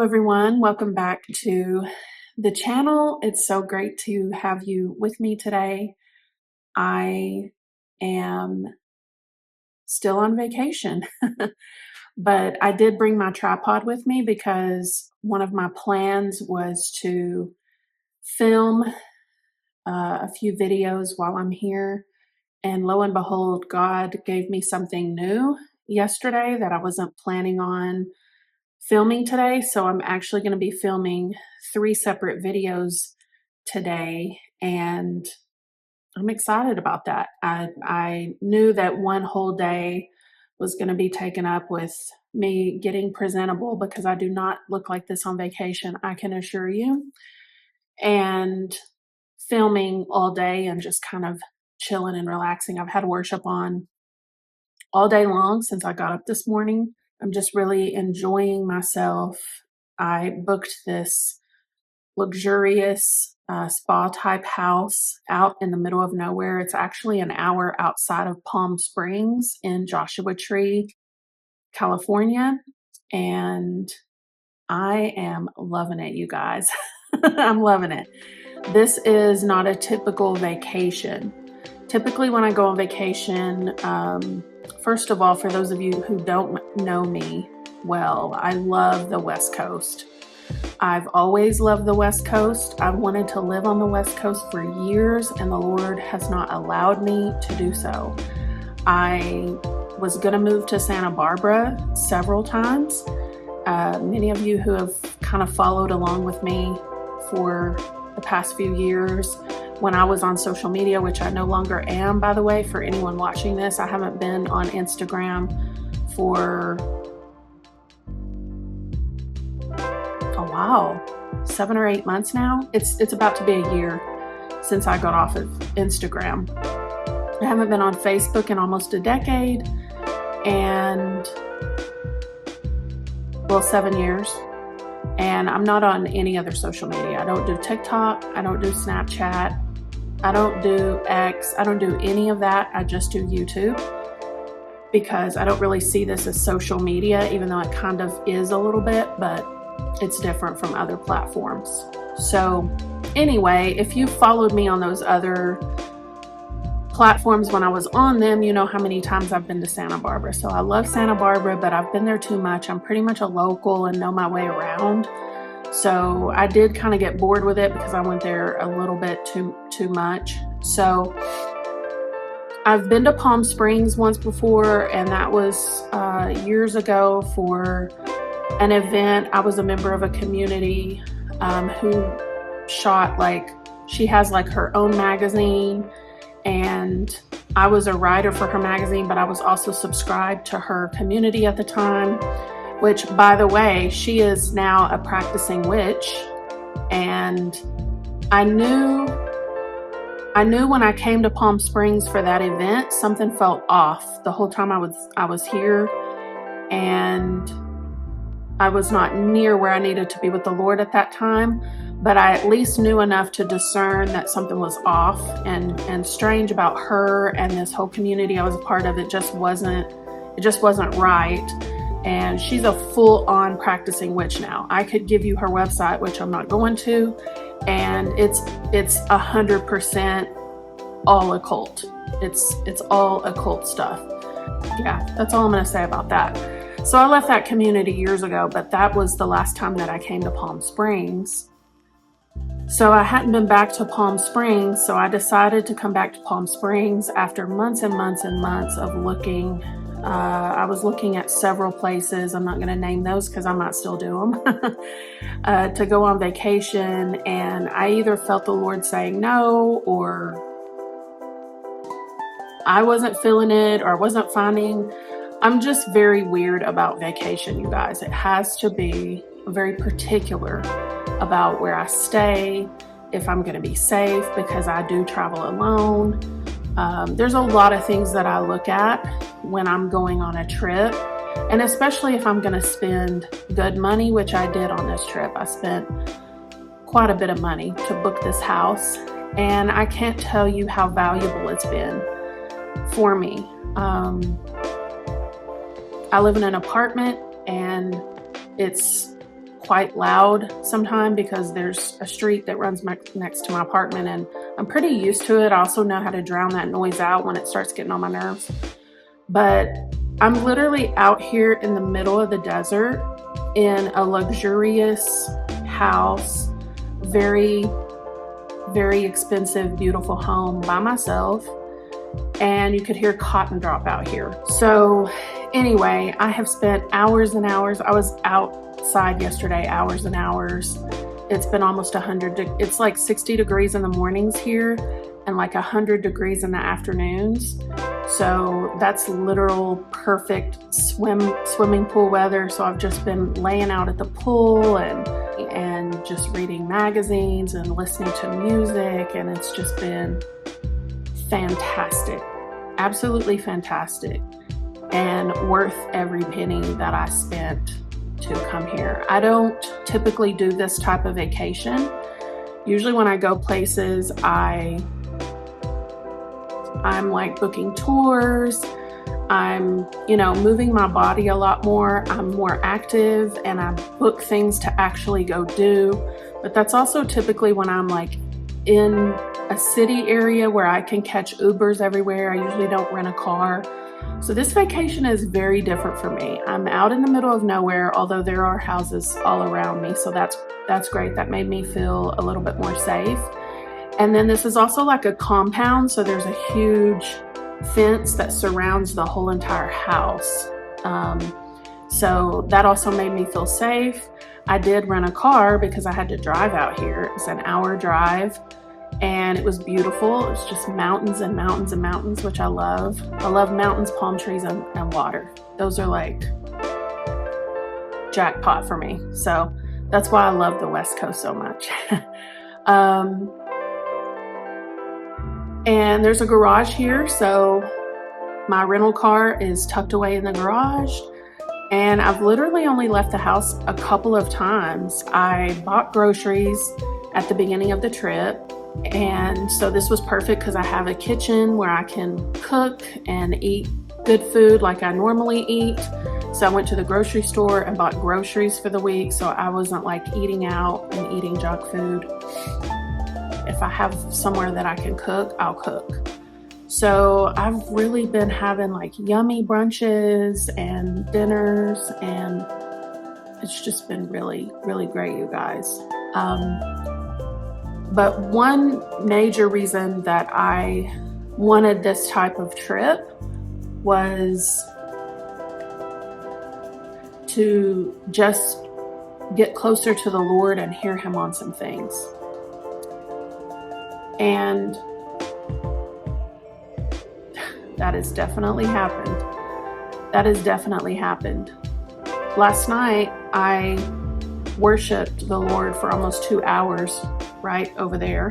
everyone. Welcome back to the channel. It's so great to have you with me today. I am still on vacation, but I did bring my tripod with me because one of my plans was to film a few videos while I'm here. And lo and behold, God gave me something new yesterday that I wasn't planning on filming today. So I'm actually going to be filming 3 separate videos today, and I'm excited about that. I knew that one whole day was going to be taken up with me getting presentable because I do not look like this on vacation, I can assure you, and filming all day and just kind of chilling and relaxing. I've had worship on all day long since I got up this morning. I'm just really enjoying myself. I booked this luxurious spa type house out in the middle of nowhere. It's actually an hour outside of Palm Springs in Joshua Tree, California. And I am loving it, you guys. I'm loving it. This is not a typical vacation. Typically when I go on vacation, first of all, for those of you who don't know me well, I love the West Coast. I've always loved the West Coast. I've wanted to live on the West Coast for years, and the Lord has not allowed me to do so. I was going to move to Santa Barbara several times. Many of you who have kind of followed along with me for the past few years, when I was on social media, which I no longer am, by the way, for anyone watching this, I haven't been on Instagram for a while, 7 or 8 months now. It's about to be a year since I got off of Instagram. I haven't been on Facebook in almost a decade, and 7 years. And I'm not on any other social media. I don't do TikTok. I don't do Snapchat. I don't do X. I don't do any of that. I just do YouTube because I don't really see this as social media, even though it kind of is a little bit, but it's different from other platforms. So anyway, if you followed me on those other platforms when I was on them, you know how many times I've been to Santa Barbara. So I love Santa Barbara, but I've been there too much. I'm pretty much a local and know my way around. So I did kind of get bored with it because I went there a little bit too much. So I've been to Palm Springs once before, and that was years ago for an event. I was a member of a community who shot, she has her own magazine, and I was a writer for her magazine, but I was also subscribed to her community at the time, which, by the way, she is now a practicing witch. And I knew when I came to Palm Springs for that event, something felt off the whole time I was here, and I was not near where I needed to be with the Lord at that time, but I at least knew enough to discern that something was off and strange about her and this whole community I was a part of. It just wasn't right. And she's a full-on practicing witch now. I could give you her website, which I'm not going to, and it's 100% all occult. It's all occult stuff. Yeah, that's all I'm going to say about that. So I left that community years ago, but that was the last time that I came to Palm Springs. So I hadn't been back to Palm Springs, so I decided to come back to Palm Springs after months and months and months of looking. I was looking at several places. I'm not going to name those because I might still do them, to go on vacation. And I either felt the Lord saying no, or I wasn't feeling it, or I wasn't finding. I'm just very weird about vacation, you guys. It has to be very particular about where I stay, if I'm going to be safe, because I do travel alone. There's a lot of things that I look at when I'm going on a trip, and especially if I'm going to spend good money, which I did on this trip. I spent quite a bit of money to book this house, and I can't tell you how valuable it's been for me. I live in an apartment, and it's quite loud sometimes because there's a street that runs next to my apartment, and I'm pretty used to it. I also know how to drown that noise out when it starts getting on my nerves. But I'm literally out here in the middle of the desert in a luxurious house, very, very expensive, beautiful home by myself. And you could hear cotton drop out here. So anyway, I have spent hours and hours. I was outside yesterday, hours and hours. It's been almost 100. It's like 60 degrees in the mornings here and like 100 degrees in the afternoons. So that's literal perfect swimming pool weather. So I've just been laying out at the pool and just reading magazines and listening to music, and it's just been fantastic, absolutely fantastic, and worth every penny that I spent to come here. I don't typically do this type of vacation. Usually when I go places, I'm like booking tours. I'm, moving my body a lot more. I'm more active and I book things to actually go do. But that's also typically when I'm like in a city area where I can catch Ubers everywhere. I usually don't rent a car. So this vacation is very different for me. I'm out in the middle of nowhere, although there are houses all around me. So that's great. That made me feel a little bit more safe. And then this is also like a compound. So there's a huge fence that surrounds the whole entire house. So that also made me feel safe. I did rent a car because I had to drive out here. It's an hour drive and it was beautiful. It's just mountains and mountains and mountains, which I love. I love mountains, palm trees, and water. Those are like jackpot for me. So that's why I love the West Coast so much. And there's a garage here, so my rental car is tucked away in the garage, and I've literally only left the house a couple of times. I bought groceries at the beginning of the trip, and so this was perfect because I have a kitchen where I can cook and eat good food like I normally eat. So I went to the grocery store and bought groceries for the week, so I wasn't like eating out and eating junk food. If I have somewhere that I can cook, I'll cook. So I've really been having like yummy brunches and dinners, and it's just been really, really great, you guys. But one major reason that I wanted this type of trip was to just get closer to the Lord and hear Him on some things. And that has definitely happened. That has definitely happened. Last night, I worshiped the Lord for almost 2 hours right over there.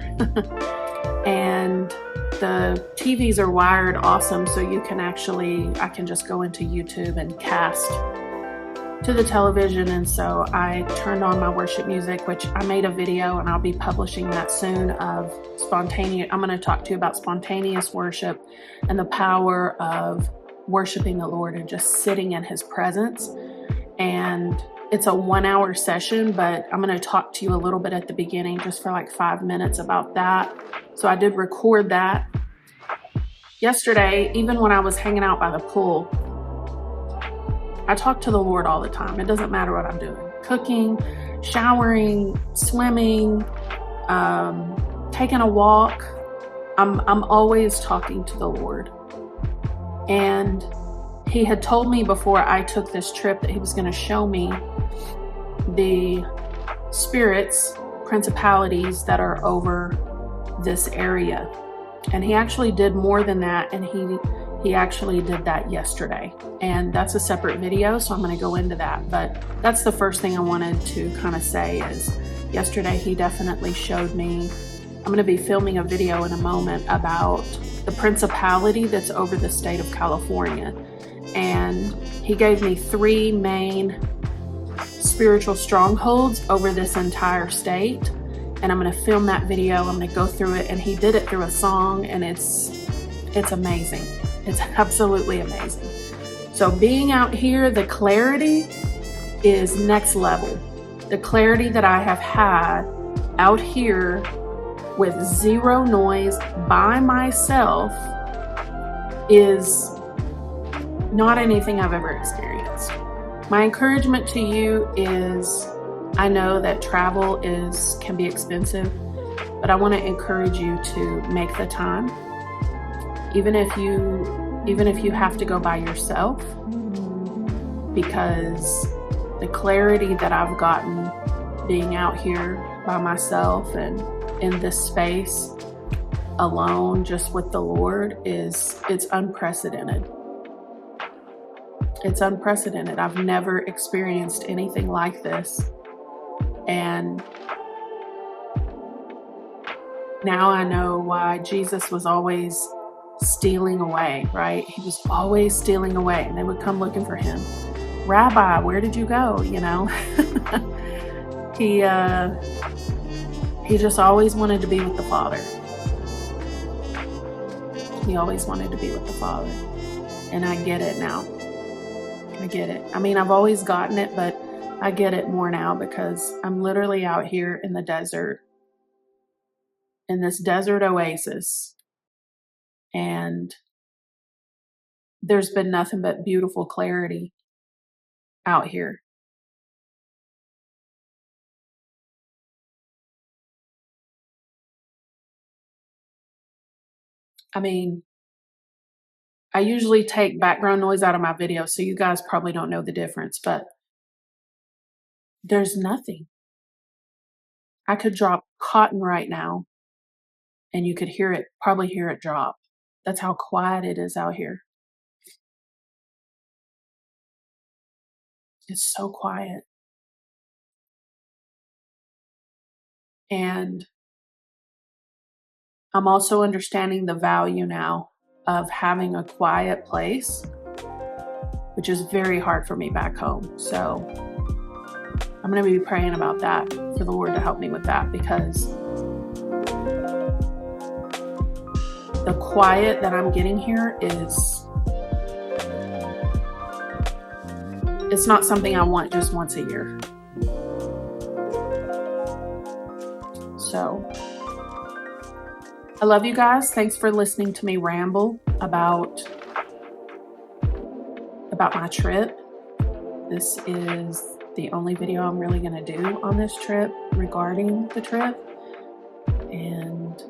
And the TVs are wired awesome, so I can just go into YouTube and cast to the television. And so I turned on my worship music, which I made a video and I'll be publishing that soon of spontaneous. I'm going to talk to you about spontaneous worship and the power of worshiping the Lord and just sitting in His presence. And it's a 1-hour session, but I'm going to talk to you a little bit at the beginning just for like 5 minutes about that. So I did record that. Yesterday, even when I was hanging out by the pool, I talk to the Lord all the time. It doesn't matter what I'm doing. Cooking, showering, swimming, taking a walk. I'm always talking to the Lord. And He had told me before I took this trip that He was going to show me the spirits, principalities that are over this area. And He actually did more than that, and He actually did that yesterday. And that's a separate video, so I'm going to go into that. But that's the first thing I wanted to kind of say is yesterday He definitely showed me. I'm going to be filming a video in a moment about the principality that's over the state of California. And He gave me 3 main spiritual strongholds over this entire state. And I'm going to film that video. I'm going to go through it. And He did it through a song, and it's amazing. It's absolutely amazing. So being out here, the clarity is next level. The clarity that I have had out here with zero noise by myself is not anything I've ever experienced. My encouragement to you is, I know that travel can be expensive, but I want to encourage you to make the time. Even if you have to go by yourself, because the clarity that I've gotten being out here by myself and in this space alone, just with the Lord, it's unprecedented. It's unprecedented. I've never experienced anything like this. And now I know why Jesus was always stealing away, right? He was always stealing away, and they would come looking for him. Rabbi, where did you go? You know, he just always wanted to be with the Father. He always wanted to be with the Father. And I get it now. I get it. I mean, I've always gotten it, but I get it more now because I'm literally out here in the desert, in this desert oasis. And there's been nothing but beautiful clarity out here. I mean, I usually take background noise out of my videos, so you guys probably don't know the difference, but there's nothing. I could drop cotton right now and you could probably hear it drop. That's how quiet it is out here. It's so quiet. And I'm also understanding the value now of having a quiet place, which is very hard for me back home. So I'm going to be praying about that for the Lord to help me with that, because the quiet that I'm getting here it's not something I want just once a year. So I love you guys. Thanks for listening to me ramble about my trip. This is the only video I'm really going to do on this trip regarding the trip. And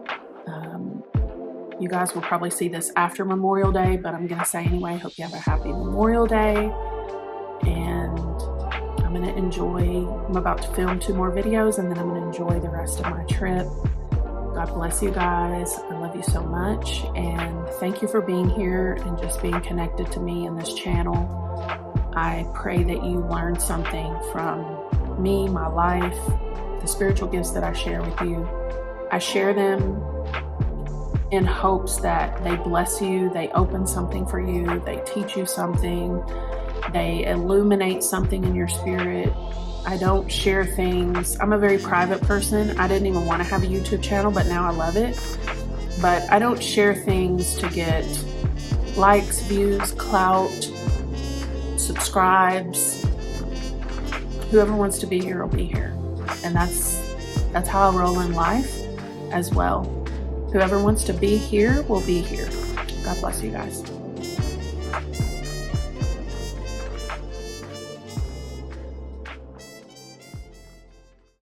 you guys will probably see this after Memorial Day, but I'm going to say anyway, hope you have a happy Memorial Day. And I'm going to I'm about to film 2 more videos, and then I'm going to enjoy the rest of my trip. God bless you guys. I love you so much. And thank you for being here and just being connected to me in this channel. I pray that you learned something from me, my life, the spiritual gifts that I share with you. I share them in hopes that they bless you, they open something for you, they teach you something, they illuminate something in your spirit. I don't share things. I'm a very private person. I didn't even want to have a YouTube channel, but now I love it. But I don't share things to get likes, views, clout, subscribes. Whoever wants to be here will be here. And that's how I roll in life as well. Whoever wants to be here will be here. God bless you guys.